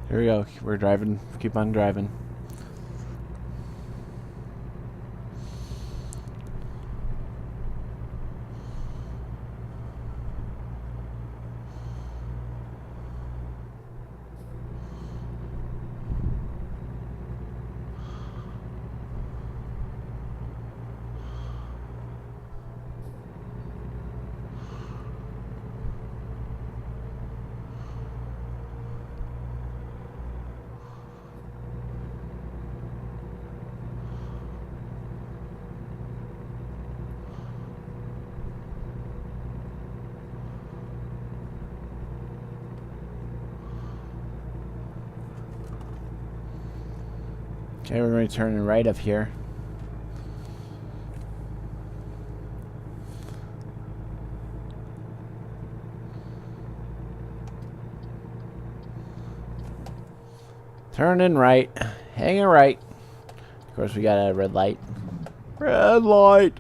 Here we go. We're driving. Keep on driving. Okay, we're going to turn right up here. Turning right. Hanging right. Of course, we got a red light. Red light!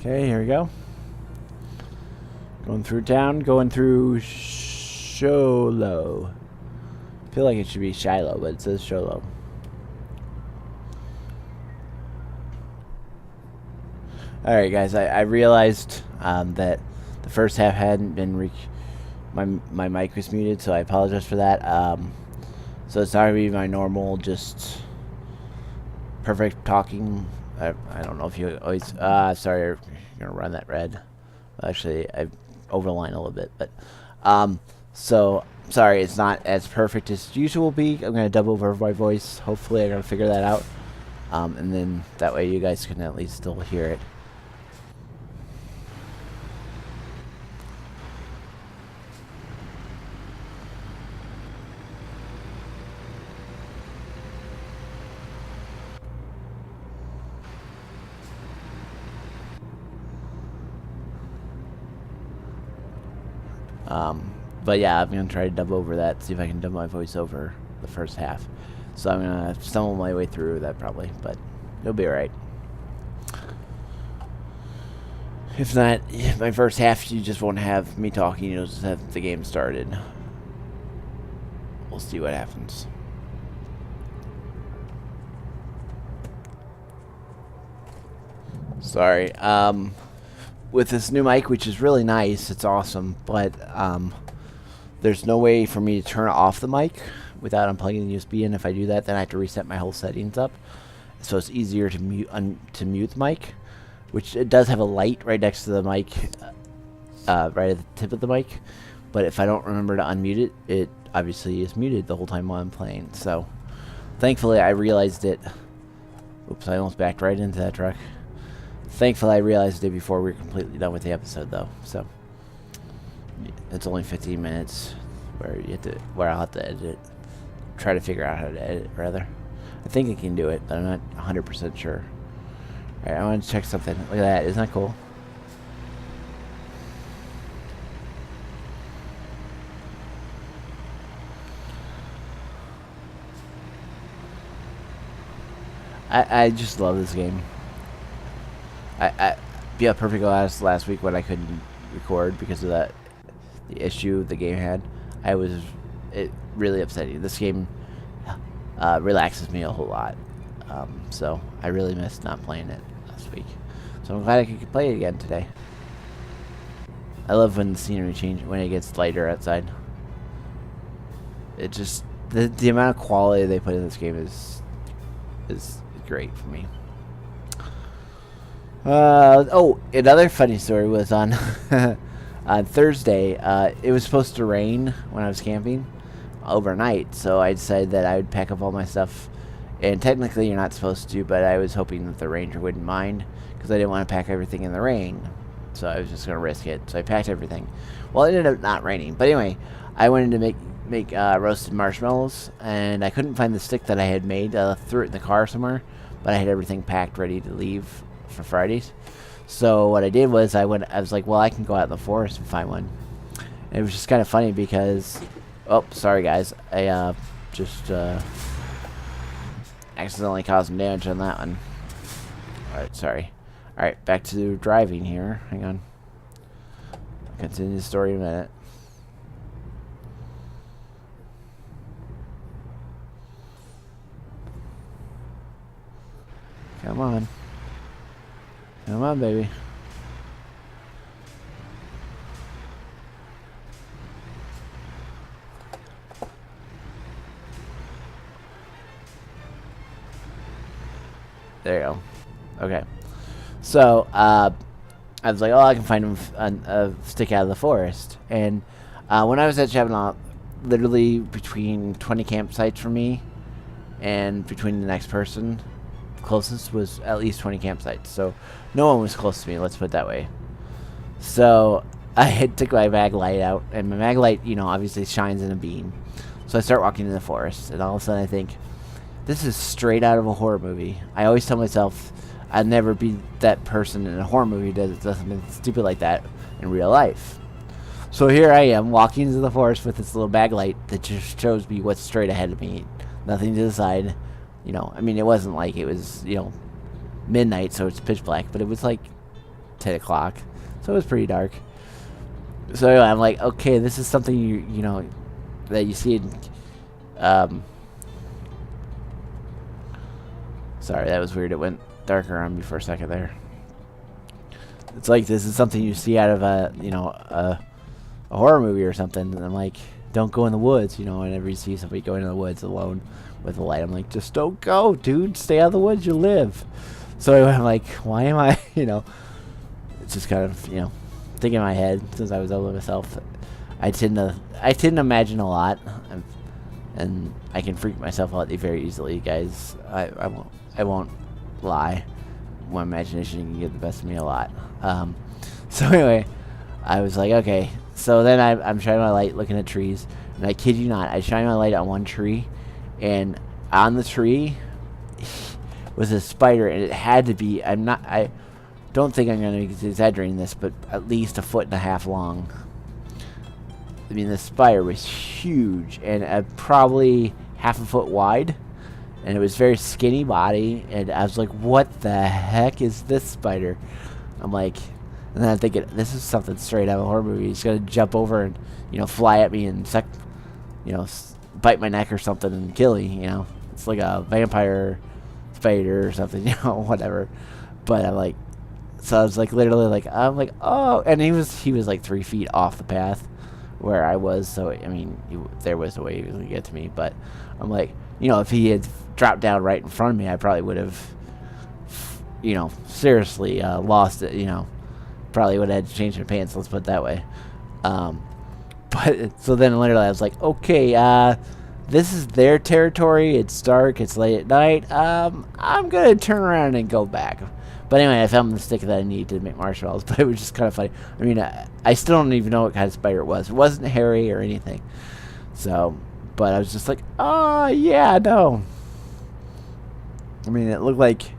Okay, here we go. Going through town, going through Sholo. I feel like it should be Shiloh, but it says Sholo. Alright guys, I realized that the first half hadn't been my mic was muted, so I apologize for that. So it's not going to be my normal, just perfect talking. I don't know if you always... sorry, you're going to run that red. Actually, I overline a little bit, but... so, sorry, it's not as perfect as usual be. I'm going to dub over my voice. Hopefully I'm going to figure that out. And then that way you guys can at least still hear it. But yeah, I'm going to try to dub over that, see if I can dub my voice over the first half. So I'm going to stumble my way through that probably, but it'll be alright. If not, my first half, you just won't have me talking, you'll just have the game started. We'll see what happens. Sorry. With this new mic, which is really nice, it's awesome, but there's no way for me to turn off the mic without unplugging the USB, and if I do that, then I have to reset my whole settings up. So it's easier to mute the mic, which it does have a light right next to the mic, right at the tip of the mic, but if I don't remember to unmute it, it obviously is muted the whole time while I'm playing. So thankfully I realized it. Oops, I almost backed right into that truck. Thankfully I realized it before we were completely done with the episode though, so it's only 15 minutes where I'll have to edit it. Try to figure out how to edit it, rather. I think I can do it, but I'm not 100% sure. Alright, I want to check something. Look at that, isn't that cool? I just love this game. Yeah, perfect honest, last week when I couldn't record because of the issue the game had, it really upsetting. This game relaxes me a whole lot, so I really missed not playing it last week. So I'm glad I could play it again today. I love when the scenery changes, when it gets lighter outside. It just the amount of quality they put in this game is great for me. Oh, another funny story was on on Thursday. It was supposed to rain when I was camping overnight, so I decided that I would pack up all my stuff. And technically, you're not supposed to, but I was hoping that the ranger wouldn't mind because I didn't want to pack everything in the rain. So I was just gonna risk it. So I packed everything. Well, it ended up not raining, but anyway, I wanted to make roasted marshmallows, and I couldn't find the stick that I had made. I threw it in the car somewhere, but I had everything packed ready to leave for Fridays. So what I did was I was like, well, I can go out in the forest and find one. And it was just kind of funny because, oh, sorry guys, I just accidentally caused some damage on that one. Alright, sorry. Alright, back to driving here. Hang on. I'll continue the story in a minute. Come on. Come on, baby. There you go. Okay. So, I was like, oh, I can find him a stick out of the forest. And when I was at Chaminade, literally between 20 campsites for me and between the next person closest was at least 20 campsites. So no one was close to me, let's put it that way. So I had took my mag light out, and my mag light, you know, obviously shines in a beam. So I start walking in the forest, and all of a sudden I think, this is straight out of a horror movie. I always tell myself I'd never be that person in a horror movie that does something stupid like that in real life. So here I am walking into the forest with this little bag light that just shows me what's straight ahead of me. Nothing to the side. You know, I mean, it wasn't like it was, you know, midnight, so it's pitch black, but it was like 10 o'clock, so it was pretty dark. So anyway, I'm like, okay, this is something you know, that you see in, sorry, that was weird. It went darker on me for a second there. It's like this is something you see out of a, you know, a horror movie or something, and I'm like, don't go in the woods, you know. Whenever you see somebody going in the woods alone with a light, I'm like, just don't go, dude. Stay out of the woods, you'll live. So I'm like, why am I, you know, it's just kind of, you know, thinking in my head since I was over myself. I tend to imagine a lot, and I can freak myself out very easily, guys. I won't lie. My imagination can get the best of me a lot. So anyway, I was like, okay. So then I'm shining my light, looking at trees, and I kid you not, I shine my light on one tree, and on the tree was a spider, and it had to be, I don't think I'm going to be exaggerating this, but at least 1.5 feet long. I mean, the spider was huge, and probably 1/2 foot wide, and it was very skinny body, and I was like, what the heck is this spider? I'm like, and then I'm thinking, this is something straight out of a horror movie. He's going to jump over and, you know, fly at me and you know, bite my neck or something and kill me, you know. It's like a vampire spider or something, you know, whatever. But I'm like, so I was like, literally like, I'm like, oh, and he was like 3 feet off the path where I was, so I mean, there was a way he was going to get to me, but I'm like, you know, if he had dropped down right in front of me, I probably would have, you know, seriously lost it, you know. Probably would have had to change my pants, let's put it that way. But so then literally I was like, okay, this is their territory, it's dark, it's late at night, I'm gonna turn around and go back. But anyway, I found the stick that I need to make marshmallows, but it was just kind of funny. I mean, I still don't even know what kind of spider it was. It wasn't hairy or anything. So, but I was just like, oh yeah, no. I mean, it looked like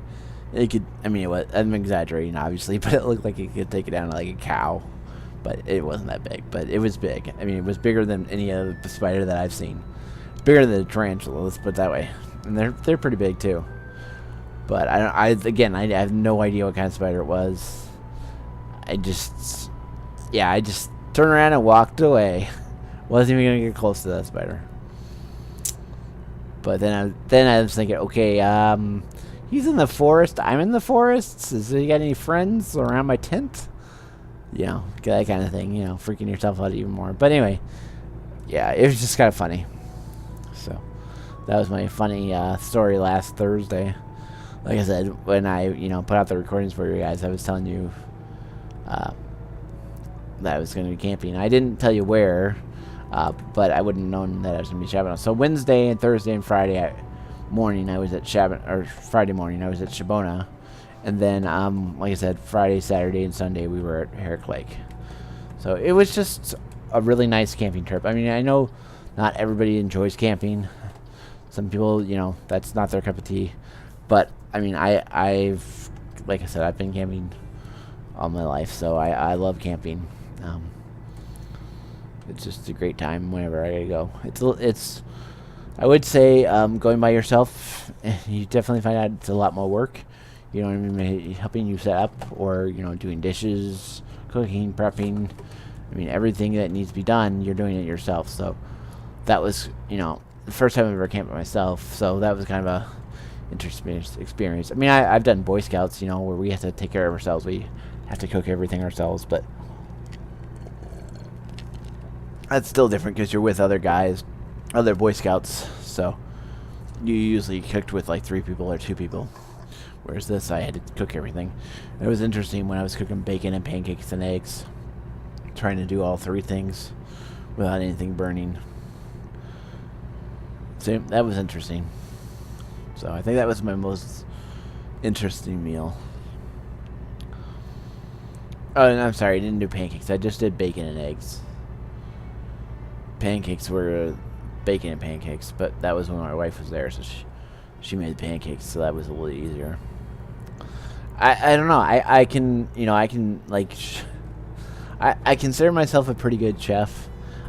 it could, I mean, I'm exaggerating, obviously, but it looked like it could take it down like a cow. But it wasn't that big, but it was big. I mean, it was bigger than any other spider that I've seen. Bigger than a tarantula, let's put it that way. And they're pretty big, too. But I have no idea what kind of spider it was. I just turned around and walked away. Wasn't even going to get close to that spider. But then I was thinking, okay, he's in the forest. I'm in the forest. Has he got any friends around my tent? You know, that kind of thing. You know, freaking yourself out even more. But anyway, yeah, it was just kind of funny. So that was my funny story last Thursday. Like I said, when I, you know, put out the recordings for you guys, I was telling you that I was going to be camping. I didn't tell you where, but I wouldn't have known that I was going to be Chaminade. So Wednesday and Thursday and Friday morning, I was at Friday morning, I was at Shabona. And then, like I said, Friday, Saturday, and Sunday, we were at Herrick Lake. So it was just a really nice camping trip. I mean, I know not everybody enjoys camping. Some people, you know, that's not their cup of tea. But I mean, I've like I said, I've been camping all my life, so I love camping. It's just a great time whenever I go. It's I would say going by yourself, you definitely find out it's a lot more work. you know what I mean, helping you set up, or, you know, doing dishes, cooking, prepping. I mean, everything that needs to be done, you're doing it yourself. So that was, you know, the first time I ever camped by myself. So that was kind of a interesting experience. I mean, I've done Boy Scouts, you know, where we have to take care of ourselves. We have to cook everything ourselves, but that's still different because you're with other guys, other Boy Scouts. So you usually cooked with like 3 people or 2 people. Whereas this, I had to cook everything. It was interesting when I was cooking bacon and pancakes and eggs, trying to do all 3 things without anything burning. So that was interesting. So I think that was my most interesting meal. Oh, and I'm sorry, I didn't do pancakes. I just did bacon and eggs. Pancakes were bacon and pancakes, but that was when my wife was there, so she made the pancakes, so that was a little easier. I don't know. I can, you know, I can, like, I consider myself a pretty good chef.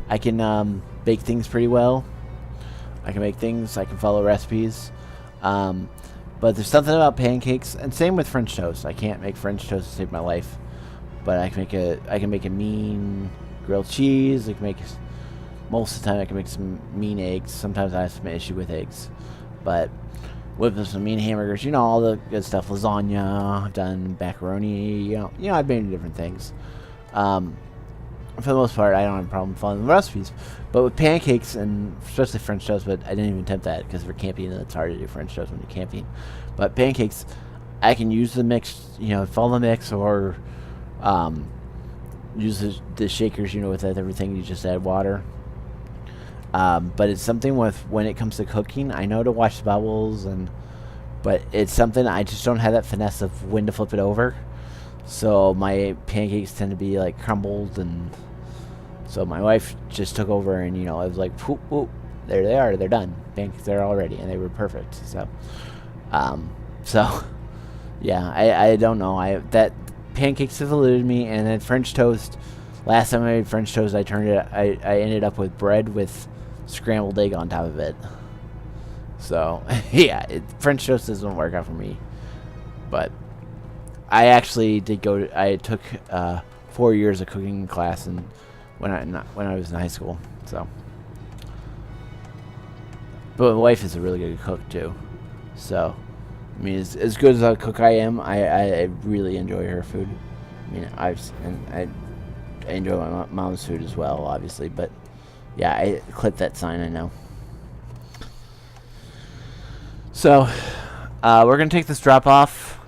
I can bake things pretty well. I can make things. I can follow recipes. But there's something about pancakes, and same with French toast. I can't make French toast to save my life, but I can make a mean grilled cheese. I can make, most of the time I can make some mean eggs. Sometimes I have some issue with eggs, but with some mean hamburgers, you know, all the good stuff. Lasagna, I've done macaroni, you know, I've made different things. For the most part, I don't have a problem following the recipes. But with pancakes, and especially French toast, but I didn't even attempt that because we're camping and it's hard to do French toast when you're camping. But pancakes, I can use the mix, you know, follow the mix, or use the shakers, you know, with everything. You just add water. But it's something with, when it comes to cooking, I know to watch the bubbles, but it's something I just don't have that finesse of when to flip it over. So my pancakes tend to be like crumbled, and so my wife just took over, and, you know, I was like, whoop, whoop, there they are, they're done. Pancakes are all ready, and they were perfect. So, yeah, I don't know. That pancakes have eluded me, and then French toast. Last time I made French toast, I ended up with bread with scrambled egg on top of it. So yeah, French toast doesn't work out for me. But I actually did I took 4 years of cooking class, and when I was in high school. So, but my wife is a really good cook too. So, I mean, as good as a cook I am, I really enjoy her food. I mean, I enjoy my mom's food as well, obviously. But yeah, I clipped that sign, I know. So, we're gonna take this drop off,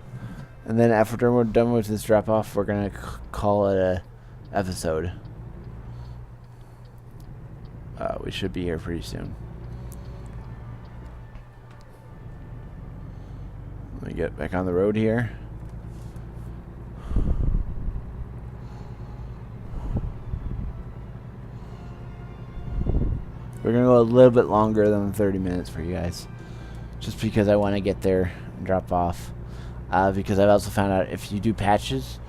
and then after we're done with this drop off, we're gonna call it a episode. We should be here pretty soon. Let me get back on the road here. We're going to go a little bit longer than 30 minutes for you guys, just because I want to get there and drop off. Because I've also found out if you do patches,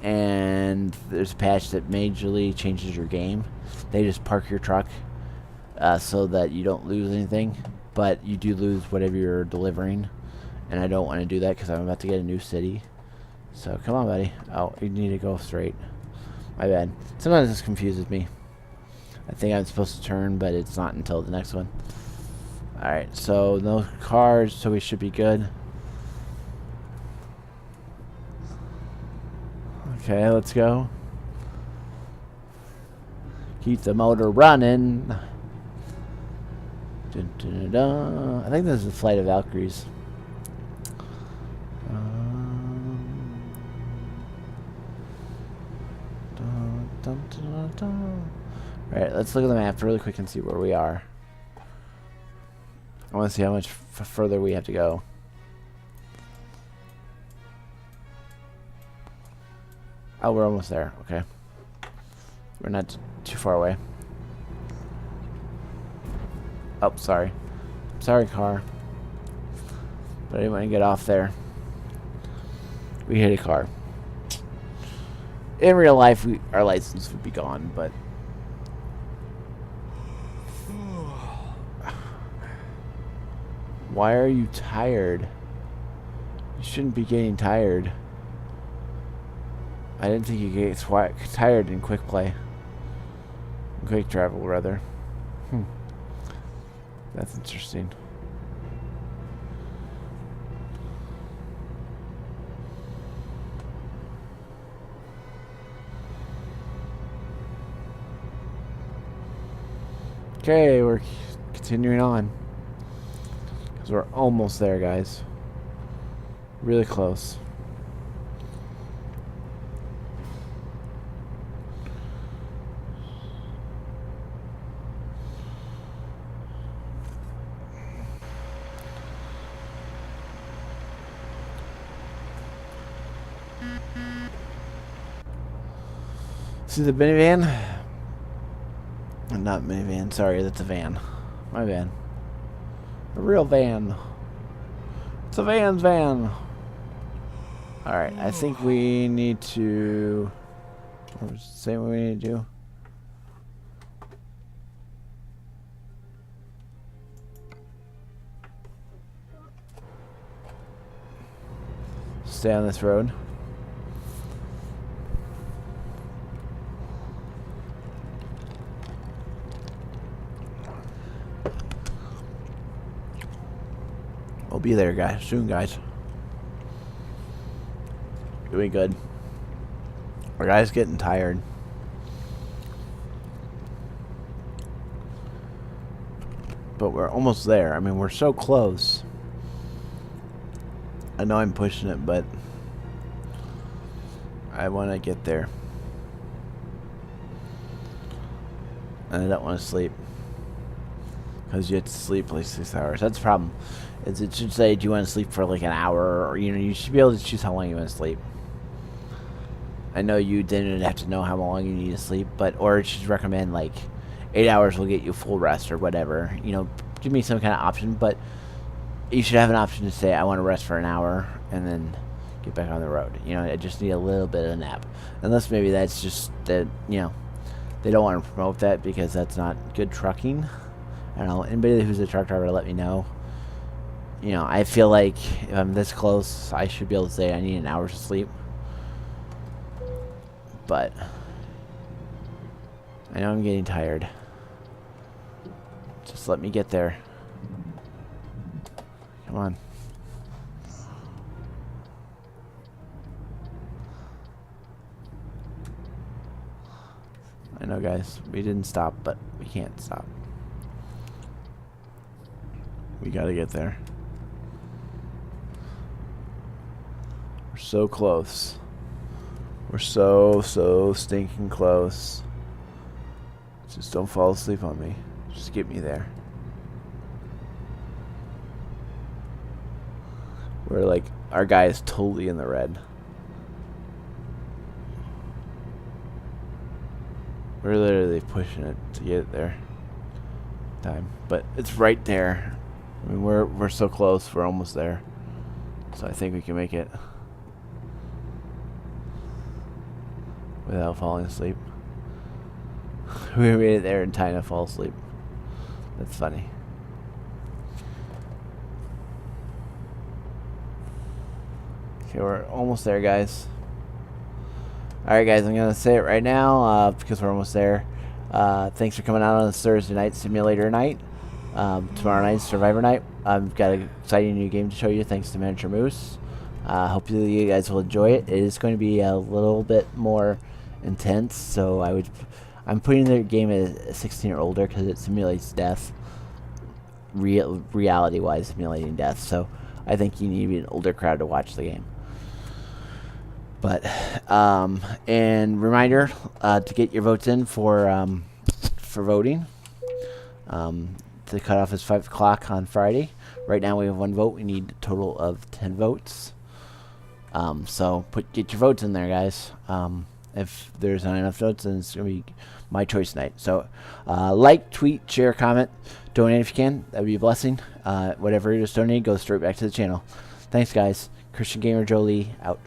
and there's a patch that majorly changes your game, they just park your truck so that you don't lose anything, but you do lose whatever you're delivering, and I don't want to do that because I'm about to get a new city. So come on, buddy. Oh, you need to go straight. My bad. Sometimes this confuses me. I think I'm supposed to turn, but it's not until the next one. Alright, so no cars, so we should be good. Okay, let's go. Keep the motor running. Dun, dun, dun, dun. I think this is the Flight of Valkyries. Dun, dun, dun, dun. Alright, let's look at the map really quick and see where we are. I want to see how much further we have to go. Oh, we're almost there. Okay. We're not too far away. Oh, sorry. Sorry, car. But I didn't want to get off there. We hit a car. In real life, our license would be gone, but... Why are you tired? You You shouldn't be getting tired. I didn't think you get tired in quick play. Quick travel, rather. That's interesting. Okay, we're continuing on. Because we're almost there, guys. Really close. See the minivan? Not minivan, sorry, that's a van. My van. A real van. It's a van's van. Alright, I think we need to... What was it saying what we need to do? Stay on this road. We'll be there, guys. Soon, guys. Doing good. Our guy's getting tired. But we're almost there. I mean, we're so close. I know I'm pushing it, but I want to get there. And I don't want to sleep. Because you have to sleep like 6 hours. That's the problem. Is it should say, do you want to sleep for like an hour? Or, you know, you should be able to choose how long you want to sleep. I know you didn't have to know how long you need to sleep, but, or it should recommend like 8 hours will get you full rest or whatever. You know, give me some kind of option, but you should have an option to say, I want to rest for an hour and then get back on the road. You know, I just need a little bit of a nap. Unless maybe that's just that, you know, they don't want to promote that because that's not good trucking. I don't know. Anybody who's a truck driver, let me know. You know, I feel like if I'm this close, I should be able to say I need an hour's sleep. But I know I'm getting tired. Just let me get there. Come on. I know, guys. We didn't stop, but we can't stop. We gotta get there. We're so close. We're so stinking close. Just don't fall asleep on me. Just get me there. We're like, our guy is totally in the red. We're literally pushing it to get it there. Time. But it's right there. I mean, we're so close. We're almost there. So I think we can make it. Without falling asleep. We made it there in time to fall asleep. That's funny. Okay, we're almost there, guys. Alright, guys, I'm going to say it right now because we're almost there. Thanks for coming out on this Thursday night simulator night. Tomorrow night's Survivor night. I've got an exciting new game to show you thanks to Miniature Moose. Hopefully you guys will enjoy it. It is going to be a little bit more intense, so I'm putting the game at 16 or older because it simulates death, reality-wise simulating death. So I think you need to be an older crowd to watch the game. But and reminder to get your votes in for voting. The cutoff is 5 o'clock on Friday. Right now we have 1 vote. We need a total of 10 votes. So get your votes in there, guys. If there's not enough votes, then it's going to be my choice night. So like, tweet, share, comment, donate if you can. That would be a blessing. Whatever you just donate goes straight back to the channel. Thanks, guys. Christian Gamer Joe Lee, out.